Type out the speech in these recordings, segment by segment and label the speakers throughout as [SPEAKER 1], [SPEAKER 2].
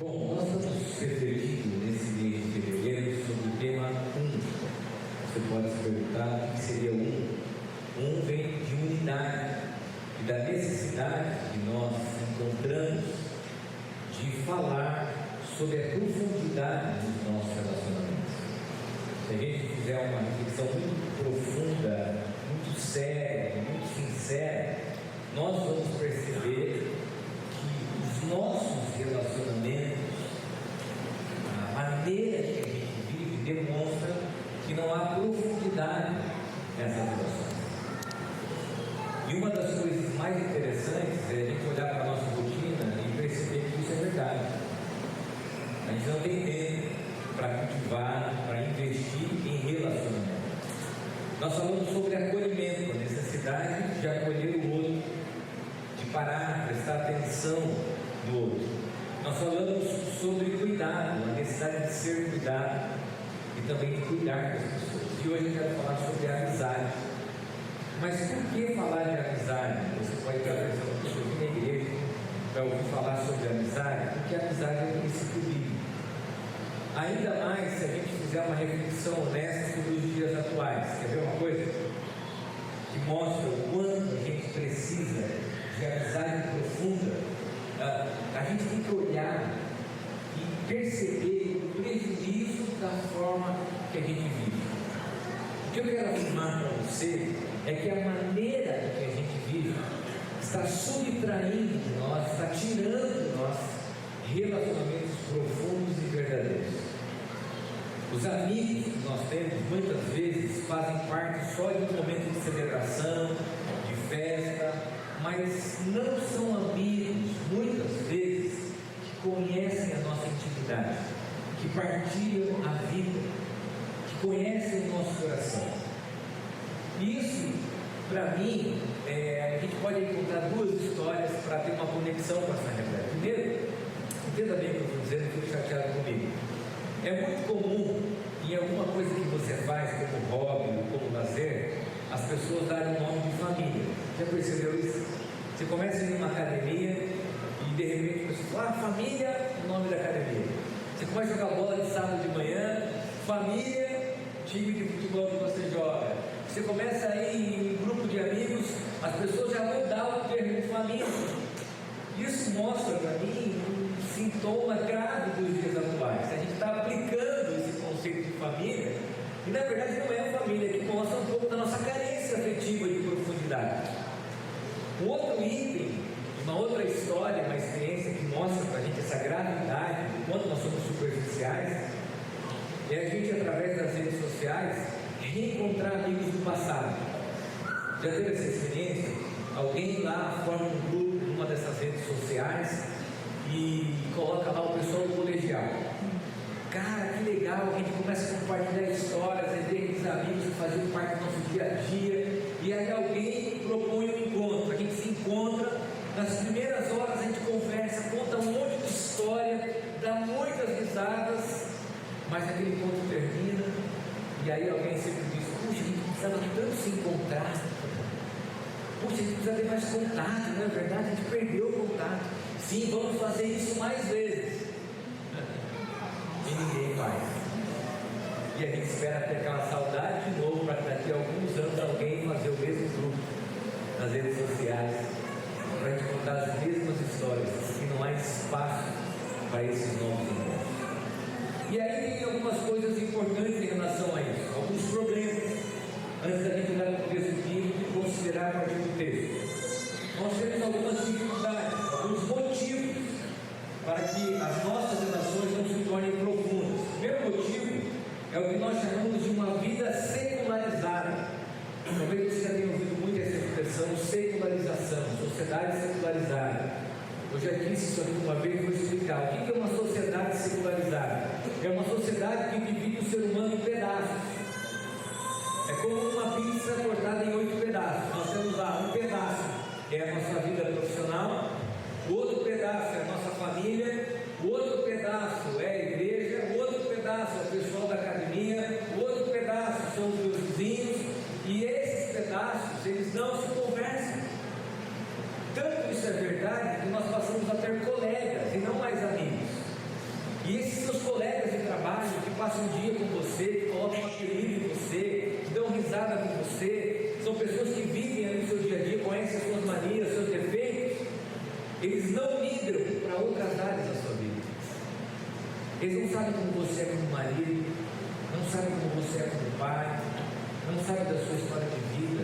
[SPEAKER 1] Bom, nós estamos refletindo nesse mês de fevereiro sobre o tema Você pode se perguntar o que seria vem de unidade e da necessidade que nós encontramos de falar sobre a profundidade dos nossos relacionamentos. Se a gente fizer uma reflexão muito profunda, muito séria, muito sincera, nós vamos perceber que os nossos relacionamentos, a maneira que a gente vive, demonstra que não há profundidade nessas relações. E uma das coisas mais interessantes é a gente olhar para a nossa rotina e perceber que isso é verdade. A gente não tem tempo para cultivar, para investir em relacionamento. Nós falamos sobre acolhimento, a necessidade de acolher o outro, de parar, prestar atenção no outro. Nós falamos sobre cuidado, a necessidade de ser cuidado e também de cuidar das pessoas. E hoje eu quero falar sobre a amizade. Mas por que falar de amizade? Você pode ter a versão que eu vim na igreja para ouvir falar sobre amizade, porque a amizade é um princípio bíblico. Ainda mais se a gente fizer uma reflexão honesta sobre os dias atuais. Quer ver uma coisa? Que mostra o quanto a gente precisa de amizade profunda. A gente tem que olhar e perceber o prejuízo da forma que a gente vive. O que eu quero afirmar para você é que a maneira que a gente vive está subtraindo de nós, está tirando de nós relacionamentos profundos e verdadeiros. Os amigos que nós temos muitas vezes fazem parte só de um momento de celebração, de festa, mas não são amigos muitas vezes que conhecem a nossa intimidade, que partilham a vida, que conhecem o nosso coração. Isso, para mim, a gente pode encontrar duas histórias para ter uma conexão com essa realidade. Primeiro, entenda bem o que eu estou dizendo, fique chateado comigo. É muito comum, em alguma coisa que você faz, como hobby, como lazer, as pessoas darem um nome de família. Já percebeu isso? Você começa a ir numa academia e de repente você fala, família é o nome da academia. Você começa a jogar bola de sábado de manhã, família, time de futebol que você joga. Você começa a ir em um grupo de amigos, as pessoas já vão dar o termo de família. Isso mostra para mim um sintoma grave dos dias atuais. A gente está aplicando esse conceito de família e na verdade não é a família, que mostra um pouco da nossa carência afetiva de profundidade. Um outro item, uma outra história, uma experiência que mostra para a gente essa gravidade de quanto nós somos superficiais, é a gente, através das redes sociais, reencontrar amigos do passado. Já teve essa experiência? Alguém lá forma um grupo numa dessas redes sociais e coloca lá o pessoal do colegial. Cara, que legal, a gente começa a compartilhar histórias, aqueles amigos que faziam parte do nosso dia a dia, e aí alguém propõe um encontro, a gente se encontra, nas primeiras horas a gente conversa, conta um monte de história, dá muitas risadas, mas aquele encontro termina, e aí alguém sempre diz, puxa, a gente precisava tanto se encontrar, puxa, a gente precisa ter mais contato, não é verdade? A gente perdeu o contato. Sim, vamos fazer isso mais vezes. E ninguém faz. E a gente espera ter aquela saudade de novo para daqui a alguns anos alguém fazer o mesmo grupo nas redes sociais, para a gente contar as mesmas histórias, e não há espaço para esses novos encontros. E aí tem algumas coisas importantes em relação a isso, alguns problemas, antes da gente olhar para o texto bíblico e considerar a partir do texto. Nós temos algumas dificuldades, alguns motivos para que as nossas relações não se tornem profundas. O primeiro motivo é o que nós chamamos de uma vida secularizada. Talvez você já tenha ouvido muito essa expressão, secularização, sociedade secularizada. Eu já disse isso aqui uma vez e vou explicar. O que é uma sociedade secularizada? É uma sociedade que divide o ser humano em pedaços. É como uma pizza cortada em 8 pedaços. Nós temos lá um pedaço, que é a nossa vida profissional. O outro pedaço é a nossa família. O outro pedaço é a igreja. O outro pedaço é o pessoal da academia. O outro pedaço são os meus vizinhos. E esses pedaços, eles não se conversam. Tanto isso é verdade que nós passamos a ter colegas e não mais amigos. passam um dia com você, que colocam um apelido em você, que dão risada com você, são pessoas que vivem ali no seu dia a dia, conhecem as suas manias, seus defeitos. Eles não migram para outras áreas da sua vida. Eles não sabem como você é como marido, não sabem como você é como pai, não sabem da sua história de vida,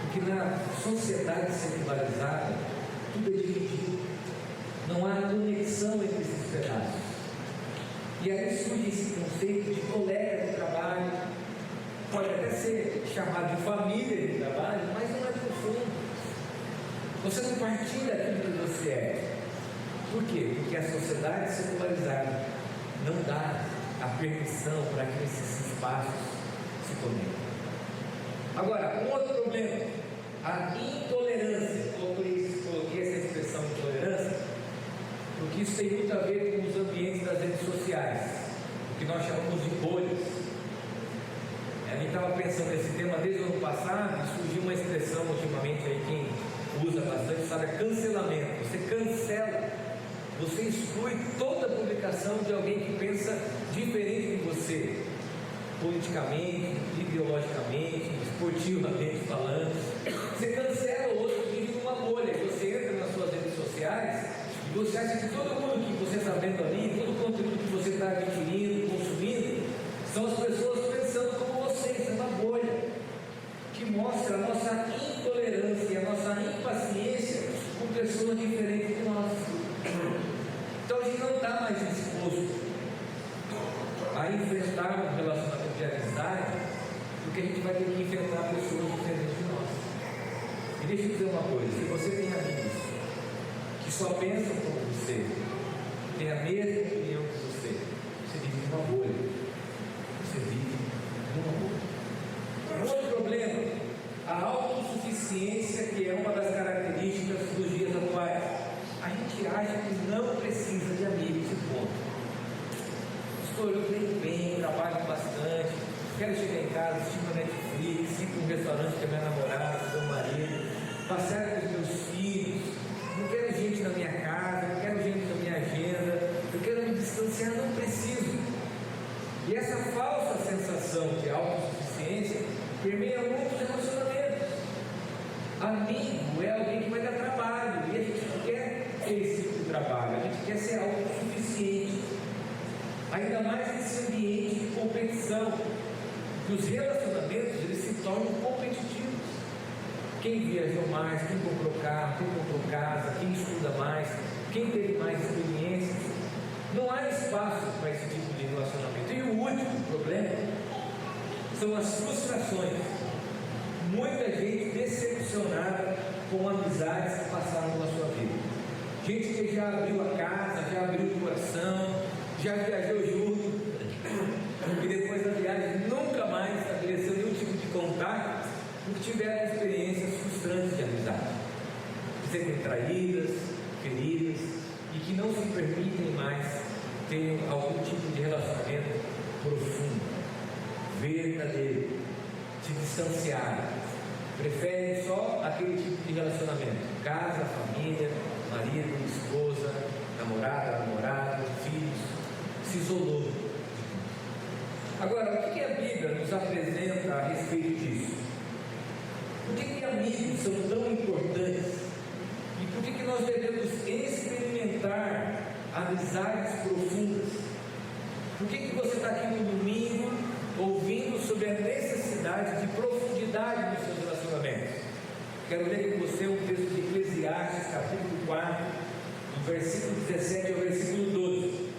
[SPEAKER 1] porque na sociedade secularizada tudo é dividido, não há conexão entre esses pedaços. E aí surge esse conceito de colega de trabalho, pode até ser chamado de família de trabalho, mas não é profundo. Você não partilha aquilo que você é. Por quê? Porque a sociedade secularizada não dá a permissão para que esses espaços se conectem. Agora, um outro problema, a intolerância. Coloquei essa expressão intolerância, porque isso tem muito a ver com os ambientes das redes sociais, o que nós chamamos de bolhas. A gente estava pensando nesse tema desde o ano passado e surgiu uma expressão ultimamente aí, quem usa bastante sabe, é cancelamento. Você cancela, você exclui toda a publicação de alguém que pensa diferente de você, politicamente, ideologicamente, esportivamente falando. Você cancela o outro que vive numa bolha. Você entra nas suas redes sociais e você acha que todo mundo que você está vendo ali, todo o conteúdo que você está adquirindo, consumindo, são as pessoas pensando como você. Isso é uma bolha que mostra a nossa intolerância, a nossa impaciência com pessoas diferentes de nós. Então a gente não está mais disposto a enfrentar um relacionamento de amizade, porque a gente vai ter que enfrentar pessoas diferentes de nós. E deixa eu dizer uma coisa: se você tem amigos que só pensam como você, tem a mesma opinião que você vive numa bolha. Você vive numa bolha. Um outro problema, a autossuficiência, que é uma das características dos dias atuais. A gente acha que não precisa de amigos, e ponto. Eu treino bem, trabalho bastante, quero chegar em casa, assistir uma Netflix, ir para um restaurante com a minha namorada, com o meu marido, passear com os meus filhos, não quero gente na minha casa, não quero gente na minha agenda, eu quero me distanciar, não preciso. E essa falsa sensação de autossuficiência permeia muitos relacionamentos. Amigo é alguém que vai dar trabalho, e a gente não quer ter esse tipo de trabalho, a gente quer ser autossuficiente. Ainda mais nesse ambiente de competição, que os relacionamentos eles se tornam competitivos. Quem viajou mais, quem comprou carro, quem comprou casa, quem estuda mais, quem teve mais experiências. Não há espaço para esse tipo de relacionamento. E o último problema são as frustrações. Muita gente decepcionada com amizades que passaram na sua vida. Gente que já abriu a casa, já abriu o coração, já viajou junto, e depois da viagem nunca mais estabeleceu nenhum tipo de contato, porque tiveram experiências frustrantes de amizade, de serem traídas, feridas, e que não se permitem mais ter algum tipo de relacionamento profundo, verdadeiro, se distanciar, preferem só aquele tipo de relacionamento, casa, família, marido, esposa, namorado, filhos. Se isolou. Agora, o que a Bíblia nos apresenta a respeito disso? Por que amigos são tão importantes? E por que nós devemos experimentar amizades profundas? Por que você está aqui no domingo ouvindo sobre a necessidade de profundidade nos seus relacionamentos? Quero ler com você um texto de Eclesiastes, capítulo 4, do versículo 17 ao versículo 12.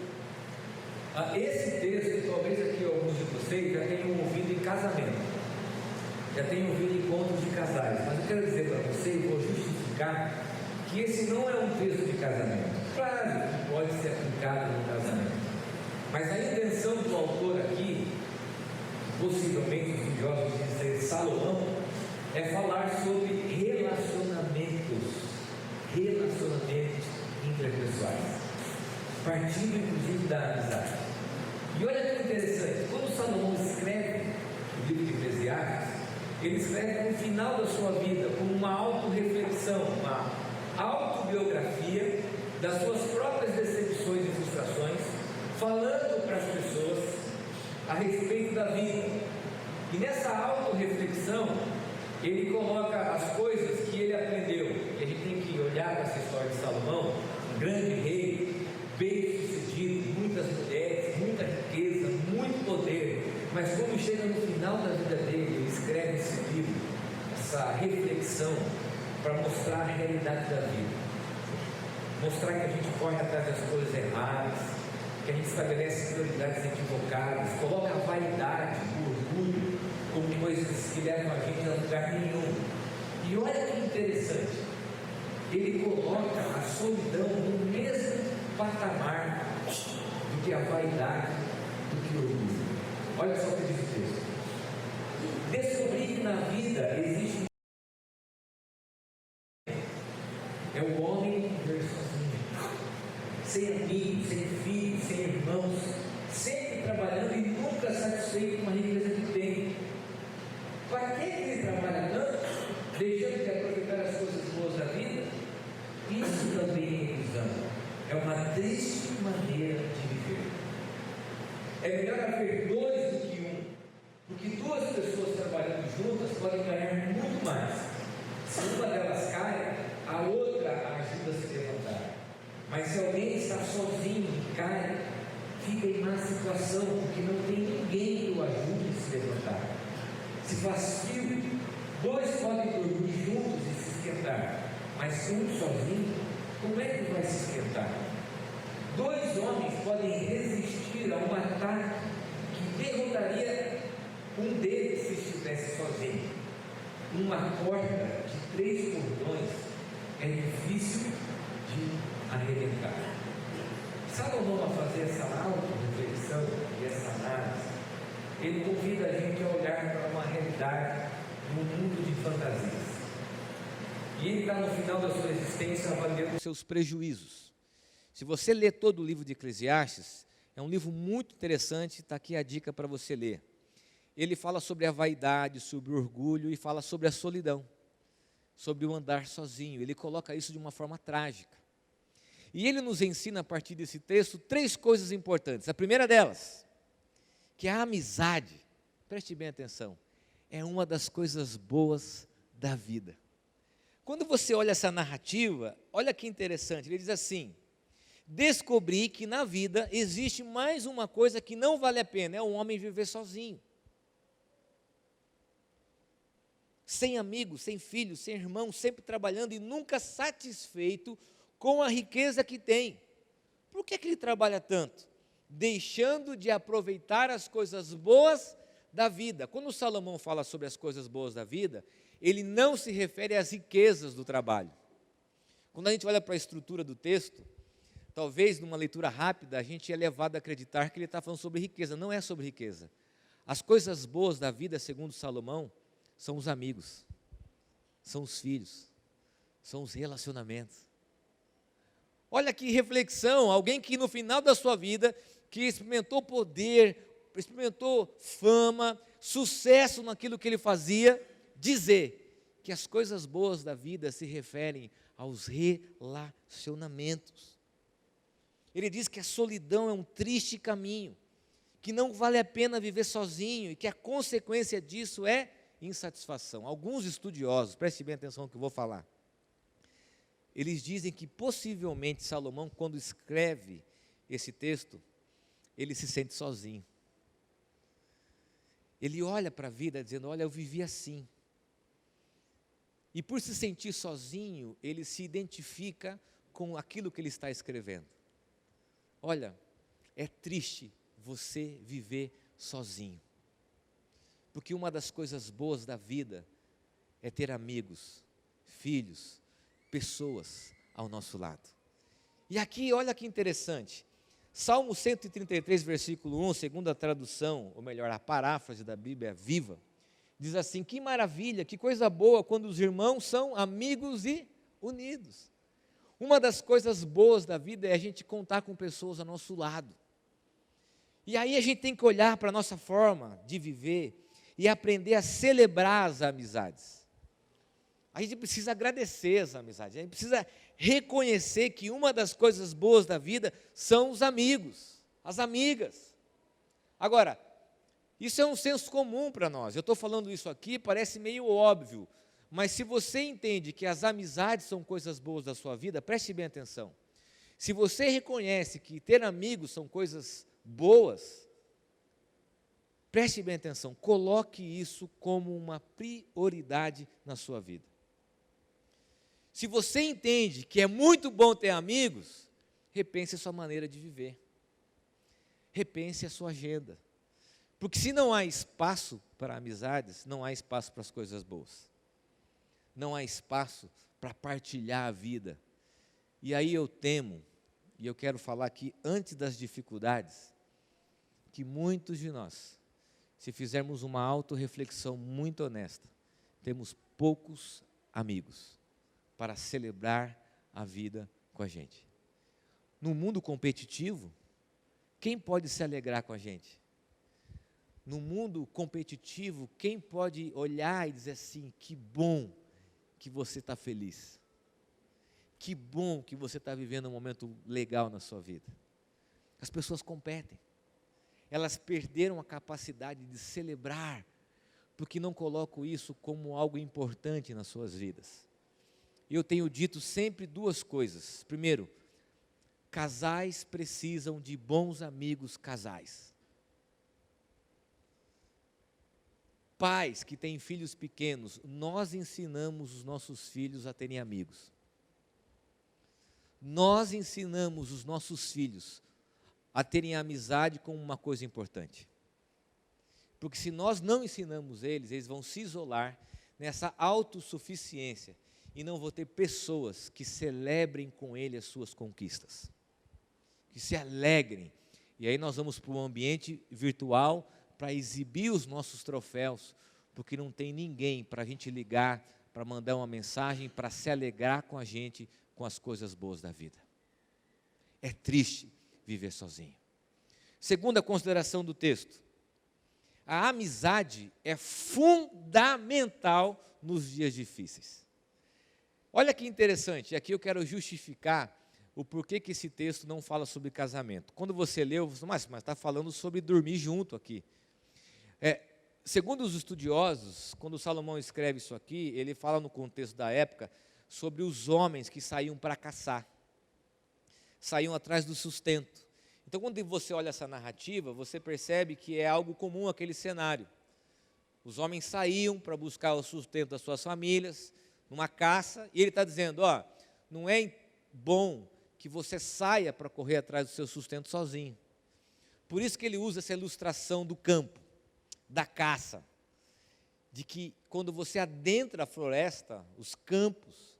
[SPEAKER 1] Esse texto, talvez aqui alguns de vocês já tenham ouvido em casamento, já tenham ouvido em encontros de casais, mas eu quero dizer para vocês, vou justificar, que esse não é um texto de casamento. Claro que pode ser aplicado no casamento, mas a intenção do autor aqui, possivelmente os estudiosos dizem Salomão, é falar sobre relacionamentos interpessoais, partindo inclusive da amizade. E olha que interessante, quando Salomão escreve o livro de Eclesiastes, ele escreve no final da sua vida, como uma autorreflexão, uma autobiografia das suas próprias decepções e frustrações, falando para as pessoas a respeito da vida. E nessa autorreflexão, ele coloca as coisas que ele aprendeu. E a gente tem que olhar para essa história de Salomão, um grande rei, bem sucedido, muitas mulheres, muita riqueza, muito poder. Mas quando chega no final da vida dele, ele escreve esse livro, essa reflexão, para mostrar a realidade da vida. Mostrar que a gente corre atrás das coisas erradas, que a gente estabelece prioridades equivocadas, coloca a vaidade, o orgulho, como coisas que levam a gente a lugar nenhum. E olha que interessante, ele coloca a solidão no mesmo patamar do que a vaidade, do que o orgulho. Olha só o que diz o texto. Descobri que na vida existe o homem viver sozinho, sem amigos, sem filhos, sem irmãos, sempre trabalhando e nunca satisfeito com a riqueza que tem. Para que ele trabalha tanto, deixando de aproveitar as coisas boas da vida? Isso também é ilusão, é uma triste maneira de viver. É melhor haver dois do que um, porque duas pessoas trabalhando juntas podem ganhar muito mais. Se uma delas cai, a outra ajuda a se levantar. Mas se alguém está sozinho e cai, fica em má situação, porque não tem ninguém que o ajude a se levantar. Se faz frio, dois podem dormir juntos e se esquentar, mas um sozinho, como é que vai se esquentar? Dois homens podem resistir a um ataque que derrotaria um deles se estivesse sozinho. Uma corda de 3 cordões é difícil de arrebentar. Salomão, a fazer essa auto-reflexão e essa análise, ele convida a gente a olhar para uma realidade num mundo de fantasias. E ele está no final da sua existência avaliando os seus prejuízos. Se você ler todo o livro de Eclesiastes, é um livro muito interessante, está aqui a dica para você ler. Ele fala sobre a vaidade, sobre o orgulho e fala sobre a solidão, sobre o andar sozinho. Ele coloca isso de uma forma trágica. E ele nos ensina, a partir desse texto, 3 coisas importantes. A primeira delas, que a amizade, preste bem atenção, é uma das coisas boas da vida. Quando você olha essa narrativa, olha que interessante, ele diz assim: descobri que na vida existe mais uma coisa que não vale a pena, é o homem viver sozinho. Sem amigos, sem filhos, sem irmãos, sempre trabalhando e nunca satisfeito com a riqueza que tem. Por que ele trabalha tanto? Deixando de aproveitar as coisas boas da vida. Quando Salomão fala sobre as coisas boas da vida, ele não se refere às riquezas do trabalho. Quando a gente olha para a estrutura do texto, talvez numa leitura rápida a gente é levado a acreditar que ele está falando sobre riqueza. Não é sobre riqueza. As coisas boas da vida, segundo Salomão, são os amigos, são os filhos, são os relacionamentos. Olha que reflexão, alguém que no final da sua vida, que experimentou poder, experimentou fama, sucesso naquilo que ele fazia, dizer que as coisas boas da vida se referem aos relacionamentos. Ele diz que a solidão é um triste caminho, que não vale a pena viver sozinho e que a consequência disso é insatisfação. Alguns estudiosos, preste bem atenção no que eu vou falar, eles dizem que possivelmente Salomão, quando escreve esse texto, ele se sente sozinho. Ele olha para a vida dizendo: olha, eu vivi assim. E por se sentir sozinho, ele se identifica com aquilo que ele está escrevendo. Olha, é triste você viver sozinho. Porque uma das coisas boas da vida é ter amigos, filhos, pessoas ao nosso lado. E aqui, olha que interessante, Salmo 133, versículo 1, segundo a tradução, ou melhor, a paráfrase da Bíblia Viva, diz assim: que maravilha, que coisa boa quando os irmãos são amigos e unidos. Uma das coisas boas da vida é a gente contar com pessoas ao nosso lado. E aí a gente tem que olhar para a nossa forma de viver e aprender a celebrar as amizades. A gente precisa agradecer as amizades, a gente precisa reconhecer que uma das coisas boas da vida são os amigos, as amigas. Agora,
[SPEAKER 2] Isso é um senso comum para nós. Eu estou falando isso aqui, parece meio óbvio, mas se você entende que as amizades são coisas boas da sua vida, preste bem atenção. Se você reconhece que ter amigos são coisas boas, preste bem atenção, coloque isso como uma prioridade na sua vida. Se você entende que é muito bom ter amigos, repense a sua maneira de viver. Repense a sua agenda. Porque se não há espaço para amizades, não há espaço para as coisas boas. Não há espaço para partilhar a vida. E aí eu temo, e eu quero falar aqui antes das dificuldades, que muitos de nós, se fizermos uma autorreflexão muito honesta, temos poucos amigos para celebrar a vida com a gente. No mundo competitivo, quem pode se alegrar com a gente? No mundo competitivo, quem pode olhar e dizer assim, que bom que você está feliz, que bom que você está vivendo um momento legal na sua vida. As pessoas competem, elas perderam a capacidade de celebrar, porque não colocam isso como algo importante nas suas vidas. Eu tenho dito sempre duas coisas. Primeiro, casais precisam de bons amigos casais. Pais que têm filhos pequenos, nós ensinamos os nossos filhos a terem amigos. Nós ensinamos os nossos filhos a terem amizade como uma coisa importante. Porque se nós não ensinamos eles, eles vão se isolar nessa autossuficiência e não vão ter pessoas que celebrem com ele as suas conquistas, que se alegrem. E aí nós vamos para um ambiente virtual para exibir os nossos troféus, porque não tem ninguém para a gente ligar, para mandar uma mensagem, para se alegrar com a gente, com as coisas boas da vida. É triste viver sozinho. Segunda consideração do texto, a amizade é fundamental nos dias difíceis. Olha que interessante, aqui eu quero justificar o porquê que esse texto não fala sobre casamento. Quando você leu, você mas está falando sobre dormir junto aqui. Segundo os estudiosos, quando Salomão escreve isso aqui, ele fala no contexto da época sobre os homens que saíam para caçar, saíam atrás do sustento. Então, quando você olha essa narrativa, você percebe que é algo comum aquele cenário. Os homens saíam para buscar o sustento das suas famílias, numa caça, e ele está dizendo, não é bom que você saia para correr atrás do seu sustento sozinho. Por isso que ele usa essa ilustração do campo, da caça, de que quando você adentra a floresta, os campos,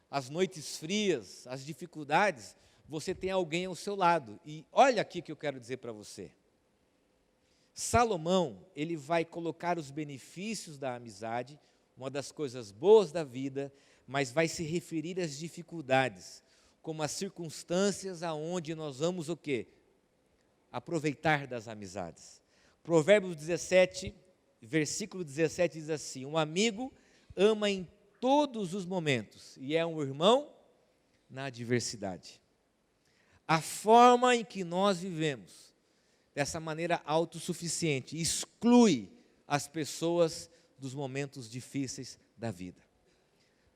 [SPEAKER 2] as noites frias, as dificuldades, você tem alguém ao seu lado. E olha aqui que eu quero dizer para você. Salomão, ele vai colocar os benefícios da amizade, uma das coisas boas da vida, mas vai se referir às dificuldades, como as circunstâncias aonde nós vamos o quê? Aproveitar das amizades. Provérbios 17, versículo 17 diz assim, um amigo ama em todos os momentos e é um irmão na adversidade. A forma em que nós vivemos, dessa maneira autossuficiente, exclui as pessoas dos momentos difíceis da vida.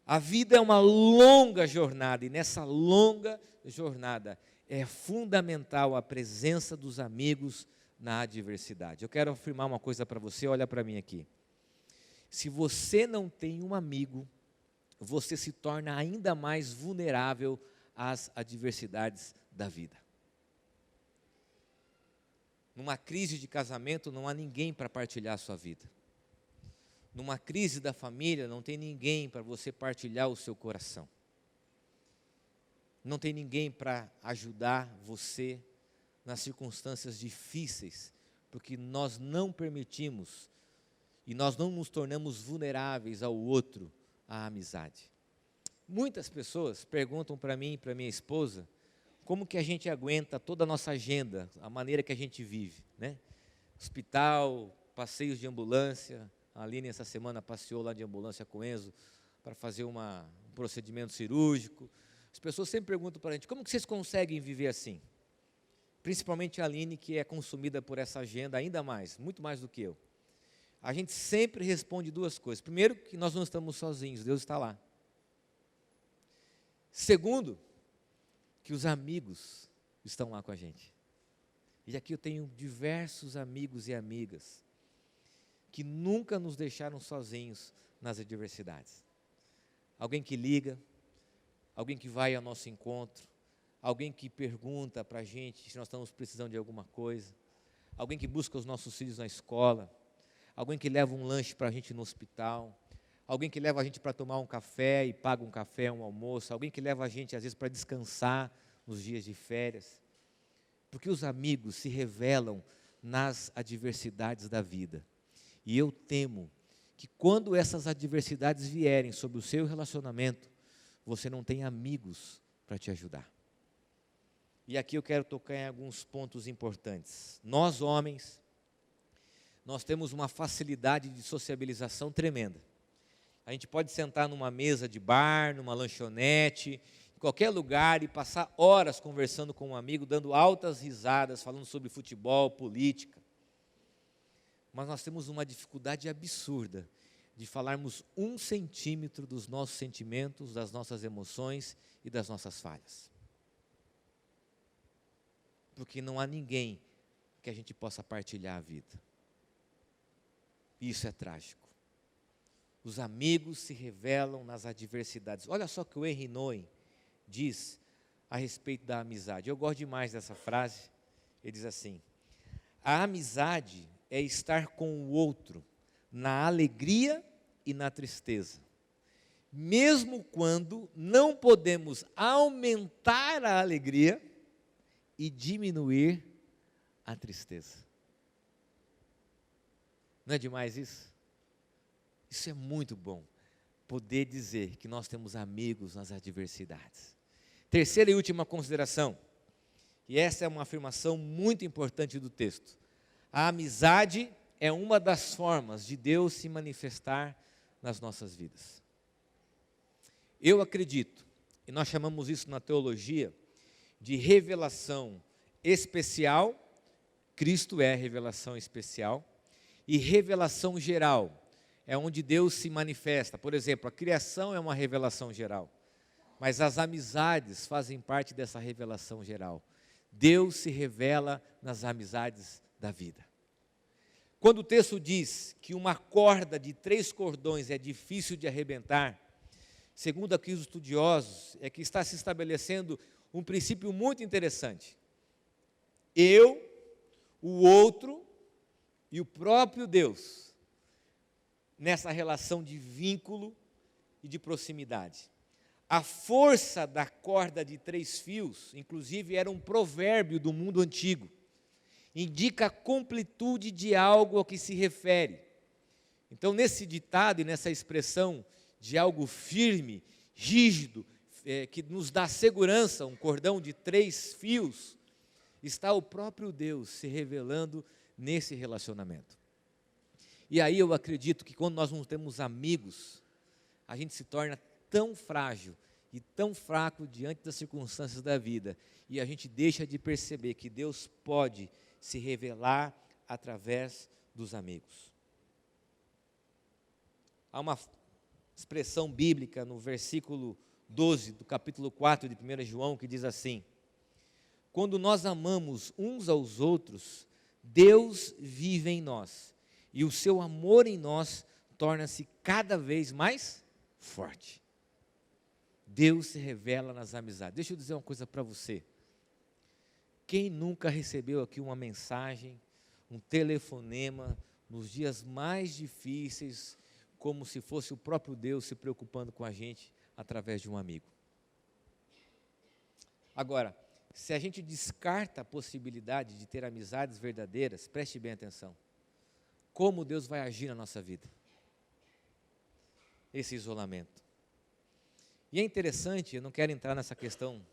[SPEAKER 2] A vida é uma longa jornada, e nessa longa jornada é fundamental a presença dos amigos na adversidade. Eu quero afirmar uma coisa para você, olha para mim aqui. Se você não tem um amigo, você se torna ainda mais vulnerável às adversidades da vida. Numa crise de casamento, não há ninguém para partilhar a sua vida. Numa crise da família, não tem ninguém para você partilhar o seu coração. Não tem ninguém para ajudar você nas circunstâncias difíceis, porque nós não permitimos e nós não nos tornamos vulneráveis ao outro, à amizade. Muitas pessoas perguntam para mim e para minha esposa, como que a gente aguenta toda a nossa agenda, a maneira que a gente vive, né? Hospital, passeios de ambulância. A Aline essa semana passeou lá de ambulância com o Enzo para fazer um procedimento cirúrgico. As pessoas sempre perguntam para a gente, como que vocês conseguem viver assim? principalmente a Aline, que é consumida por essa agenda ainda mais, muito mais do que eu. A gente sempre responde duas coisas. Primeiro, que nós não estamos sozinhos, Deus está lá. Segundo, que os amigos estão lá com a gente. E aqui eu tenho diversos amigos e amigas que nunca nos deixaram sozinhos nas adversidades. Alguém que liga, alguém que vai ao nosso encontro, alguém que pergunta para a gente se nós estamos precisando de alguma coisa, alguém que busca os nossos filhos na escola, alguém que leva um lanche para a gente no hospital, alguém que leva a gente para tomar um café e paga um café, um almoço, alguém que leva a gente às vezes para descansar nos dias de férias. Porque os amigos se revelam nas adversidades da vida. E eu temo que quando essas adversidades vierem sobre o seu relacionamento, você não tem amigos para te ajudar. E aqui eu quero tocar em alguns pontos importantes. Nós, homens, nós temos uma facilidade de sociabilização tremenda. A gente pode sentar numa mesa de bar, numa lanchonete, em qualquer lugar e passar horas conversando com um amigo, dando altas risadas, falando sobre futebol, política. Mas nós temos uma dificuldade absurda de falarmos 1 centímetro dos nossos sentimentos, das nossas emoções e das nossas falhas. Porque não há ninguém que a gente possa partilhar a vida. E isso é trágico. Os amigos se revelam nas adversidades. Olha só o que o Henry Nouwen diz a respeito da amizade. Eu gosto demais dessa frase. Ele diz assim: a amizade é estar com o outro na alegria e na tristeza, mesmo quando não podemos aumentar a alegria e diminuir a tristeza. Não é demais isso? Isso é muito bom, poder dizer que nós temos amigos nas adversidades. Terceira e última consideração, e essa é uma afirmação muito importante do texto: a amizade é uma das formas de Deus se manifestar nas nossas vidas. Eu acredito, e nós chamamos isso na teologia de revelação especial. Cristo é a revelação especial, e revelação geral é onde Deus se manifesta. Por exemplo, a criação é uma revelação geral, mas as amizades fazem parte dessa revelação geral. Deus se revela nas amizades da vida. Quando o texto diz que uma corda de 3 cordões é difícil de arrebentar, segundo aqui os estudiosos, é que está se estabelecendo um princípio muito interessante. Eu, o outro e o próprio Deus, nessa relação de vínculo e de proximidade. A força da corda de 3 fios, inclusive, era um provérbio do mundo antigo. Indica a completude de algo ao que se refere. Então, nesse ditado e nessa expressão de algo firme, rígido, que nos dá segurança, um cordão de 3 fios, está o próprio Deus se revelando nesse relacionamento. E aí eu acredito que quando nós não temos amigos, a gente se torna tão frágil e tão fraco diante das circunstâncias da vida, e a gente deixa de perceber que Deus pode se revelar através dos amigos. Há uma expressão bíblica no versículo 12 do capítulo 4 de 1 João que diz assim: quando nós amamos uns aos outros, Deus vive em nós, e o seu amor em nós torna-se cada vez mais forte. Deus se revela nas amizades. Deixa eu dizer uma coisa para você. Quem nunca recebeu aqui uma mensagem, um telefonema, nos dias mais difíceis, como se fosse o próprio Deus se preocupando com a gente através de um amigo? Agora, se a gente descarta a possibilidade de ter amizades verdadeiras, preste bem atenção. Como Deus vai agir na nossa vida? Esse isolamento. E é interessante, eu não quero entrar nessa questão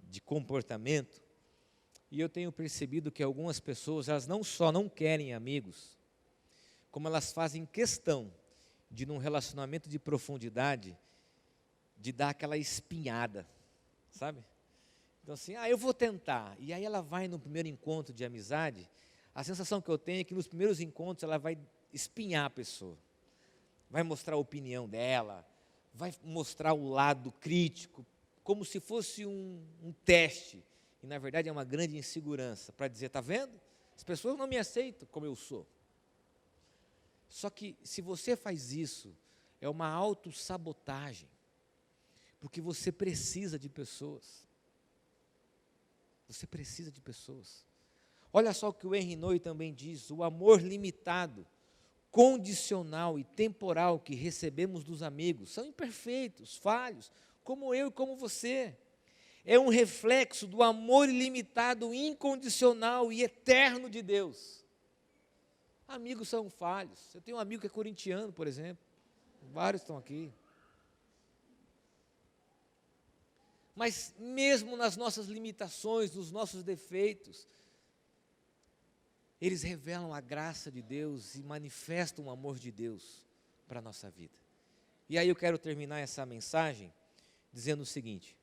[SPEAKER 2] de comportamento, e eu tenho percebido que algumas pessoas, elas não só não querem amigos, como elas fazem questão de, num relacionamento de profundidade, de dar aquela espinhada, sabe? Então assim, eu vou tentar. E aí ela vai no primeiro encontro de amizade, a sensação que eu tenho é que nos primeiros encontros ela vai espinhar a pessoa. Vai mostrar a opinião dela, vai mostrar o lado crítico, como se fosse um teste. E na verdade é uma grande insegurança, para dizer, está vendo? As pessoas não me aceitam como eu sou. Só que se você faz isso, é uma autossabotagem, porque você precisa de pessoas. Você precisa de pessoas. Olha só o que o Henry Nouwen também diz, o amor limitado, condicional e temporal que recebemos dos amigos são imperfeitos, falhos, como eu e como você. É um reflexo do amor ilimitado, incondicional e eterno de Deus. Amigos são falhos. Eu tenho um amigo que é corintiano, por exemplo. Vários estão aqui. Mas mesmo nas nossas limitações, nos nossos defeitos, eles revelam a graça de Deus e manifestam o amor de Deus para a nossa vida. E aí eu quero terminar essa mensagem dizendo o seguinte: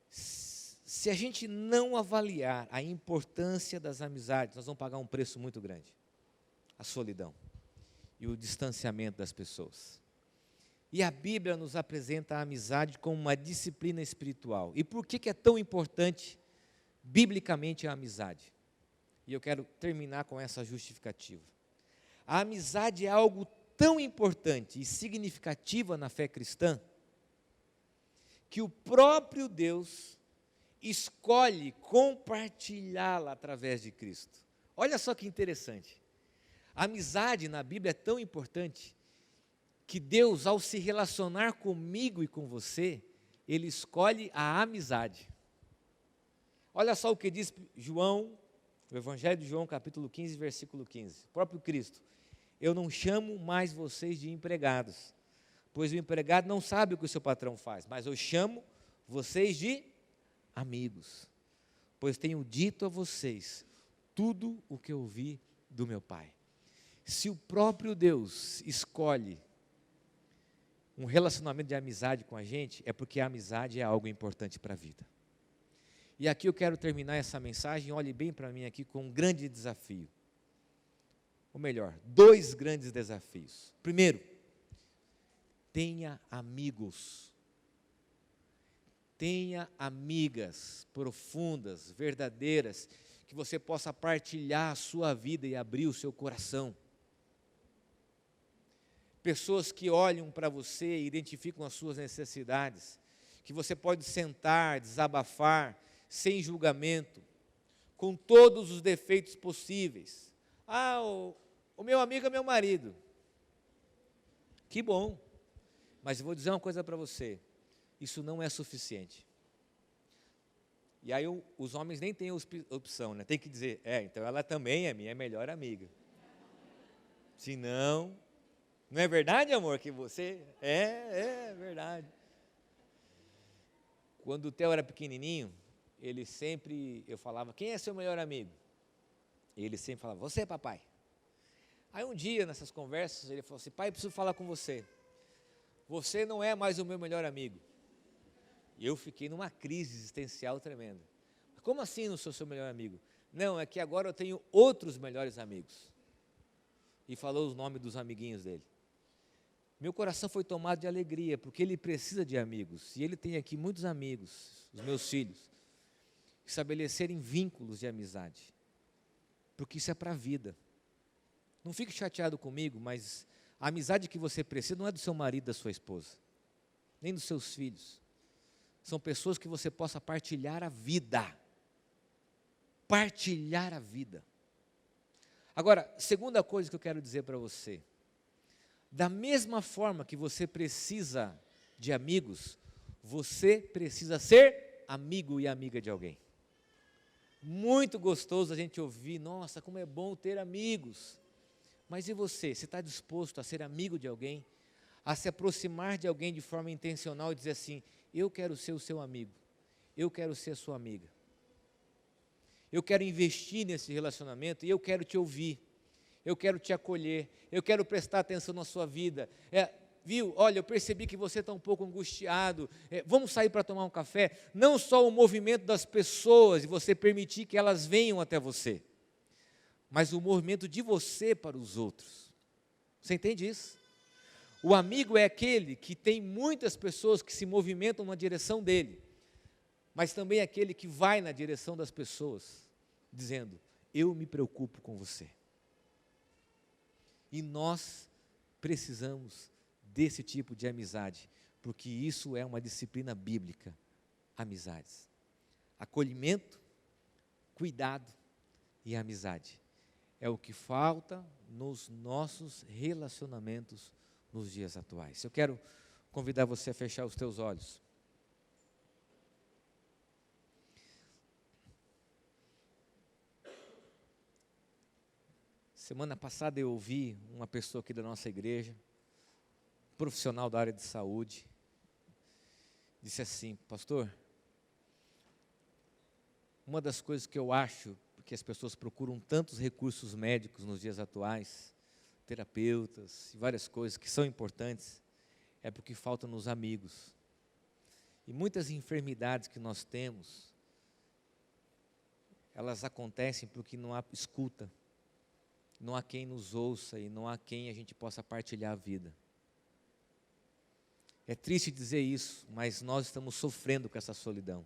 [SPEAKER 2] se a gente não avaliar a importância das amizades, nós vamos pagar um preço muito grande. A solidão e o distanciamento das pessoas. E a Bíblia nos apresenta a amizade como uma disciplina espiritual. E por que é tão importante, biblicamente, a amizade? E eu quero terminar com essa justificativa. A amizade é algo tão importante e significativa na fé cristã, que o próprio Deus escolhe compartilhá-la através de Cristo. Olha só que interessante. A amizade na Bíblia é tão importante, que Deus, ao se relacionar comigo e com você, Ele escolhe a amizade. Olha só o que diz João, o Evangelho de João, capítulo 15, versículo 15. O próprio Cristo: eu não chamo mais vocês de empregados, pois o empregado não sabe o que o seu patrão faz, mas eu chamo vocês de amigos, pois tenho dito a vocês tudo o que eu ouvi do meu Pai. Se o próprio Deus escolhe um relacionamento de amizade com a gente, é porque a amizade é algo importante para a vida. E aqui eu quero terminar essa mensagem, olhe bem para mim aqui, com um grande desafio. Ou melhor, 2 grandes desafios. Primeiro, tenha amigos. Tenha amigas profundas, verdadeiras, que você possa partilhar a sua vida e abrir o seu coração. Pessoas que olham para você e identificam as suas necessidades, que você pode sentar, desabafar, sem julgamento, com todos os defeitos possíveis. O meu amigo é meu marido. Que bom, mas eu vou dizer uma coisa para você, isso não é suficiente. E aí os homens nem têm opção, né? Tem que dizer, então ela também é minha melhor amiga. Se não... Não é verdade, amor, que você... É verdade. Quando o Theo era pequenininho, eu falava, quem é seu melhor amigo? E ele sempre falava, você, papai. Aí um dia, nessas conversas, ele falou assim, pai, preciso falar com você. Você não é mais o meu melhor amigo. E eu fiquei numa crise existencial tremenda. Como assim não sou seu melhor amigo? Não, é que agora eu tenho outros melhores amigos. E falou os nomes dos amiguinhos dele. Meu coração foi tomado de alegria, porque ele precisa de amigos. E ele tem aqui muitos amigos, os meus filhos, estabelecerem vínculos de amizade. Porque isso é para a vida. Não fique chateado comigo, mas a amizade que você precisa não é do seu marido, da sua esposa, nem dos seus filhos. São pessoas que você possa partilhar a vida. Partilhar a vida. Agora, segunda coisa que eu quero dizer para você. Da mesma forma que você precisa de amigos, você precisa ser amigo e amiga de alguém. Muito gostoso a gente ouvir, nossa, como é bom ter amigos. Mas e você? Você está disposto a ser amigo de alguém? A se aproximar de alguém de forma intencional e dizer assim, eu quero ser o seu amigo, eu quero ser a sua amiga. Eu quero investir nesse relacionamento e eu quero te ouvir. Eu quero te acolher, eu quero prestar atenção na sua vida. viu, olha, eu percebi que você está um pouco angustiado, vamos sair para tomar um café. Não só o movimento das pessoas e você permitir que elas venham até você, mas o movimento de você para os outros. Você entende isso? O amigo é aquele que tem muitas pessoas que se movimentam na direção dele, mas também é aquele que vai na direção das pessoas, dizendo, eu me preocupo com você. E nós precisamos desse tipo de amizade, porque isso é uma disciplina bíblica, amizades. Acolhimento, cuidado e amizade. É o que falta nos nossos relacionamentos nos dias atuais. Eu quero convidar você a fechar os teus olhos. Semana passada eu ouvi uma pessoa aqui da nossa igreja, profissional da área de saúde, disse assim, pastor, uma das coisas que eu acho que as pessoas procuram tantos recursos médicos nos dias atuais, terapeutas e várias coisas que são importantes, é porque faltam nos amigos. E muitas enfermidades que nós temos, elas acontecem porque não há escuta, não há quem nos ouça e não há quem a gente possa partilhar a vida. É triste dizer isso, mas nós estamos sofrendo com essa solidão.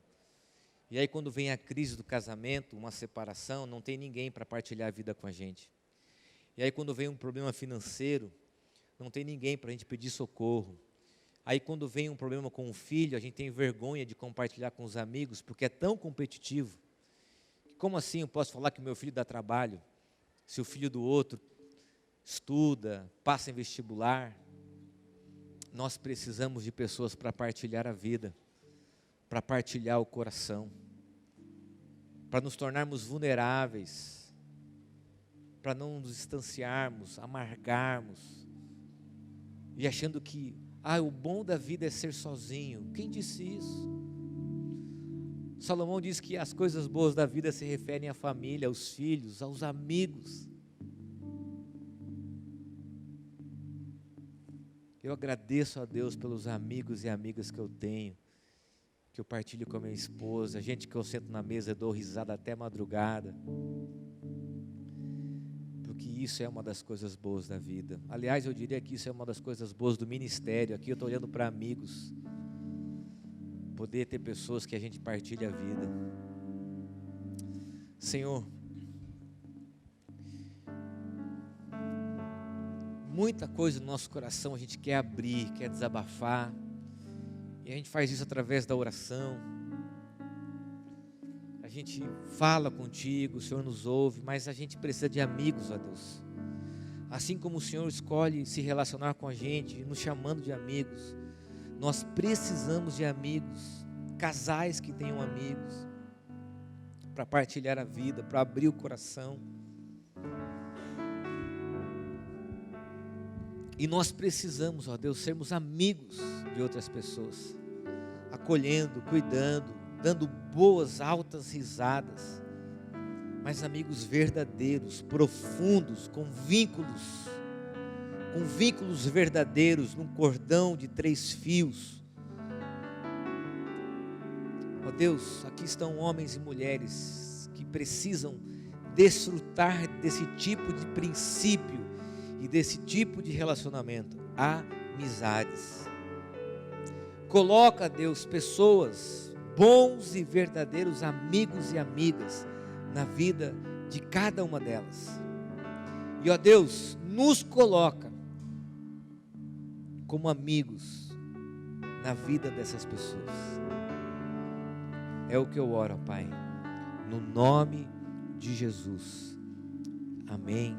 [SPEAKER 2] E aí quando vem a crise do casamento, uma separação, não tem ninguém para partilhar a vida com a gente. E aí quando vem um problema financeiro, não tem ninguém para a gente pedir socorro. Aí quando vem um problema com o filho, a gente tem vergonha de compartilhar com os amigos, porque é tão competitivo. Como assim eu posso falar que meu filho dá trabalho, se o filho do outro estuda, passa em vestibular? Nós precisamos de pessoas para partilhar a vida, para partilhar o coração, para nos tornarmos vulneráveis, para não nos distanciarmos, amargarmos, e achando que, o bom da vida é ser sozinho. Quem disse isso? Salomão diz que as coisas boas da vida se referem à família, aos filhos, aos amigos. Eu agradeço a Deus pelos amigos e amigas que eu tenho, que eu partilho com a minha esposa, gente que eu sento na mesa e dou risada até madrugada, porque isso é uma das coisas boas da vida. Aliás, eu diria que isso é uma das coisas boas do ministério. Aqui eu estou olhando para amigos, poder ter pessoas que a gente partilha a vida. Senhor, muita coisa no nosso coração a gente quer abrir, quer desabafar, e a gente faz isso através da oração. A gente fala contigo, o Senhor nos ouve, mas a gente precisa de amigos, ó Deus. Assim como o Senhor escolhe se relacionar com a gente, nos chamando de amigos, nós precisamos de amigos, casais que tenham amigos, para partilhar a vida, para abrir o coração. E nós precisamos, ó Deus, sermos amigos de outras pessoas, acolhendo, cuidando, dando boas, altas risadas, mas amigos verdadeiros, profundos, com vínculos verdadeiros, num cordão de 3 fios. Ó Deus, aqui estão homens e mulheres que precisam desfrutar desse tipo de princípio e desse tipo de relacionamento, amizades. Coloca, Deus, pessoas, bons e verdadeiros amigos e amigas na vida de cada uma delas. E ó Deus, nos coloca como amigos na vida dessas pessoas. É o que eu oro, Pai, no nome de Jesus. Amém.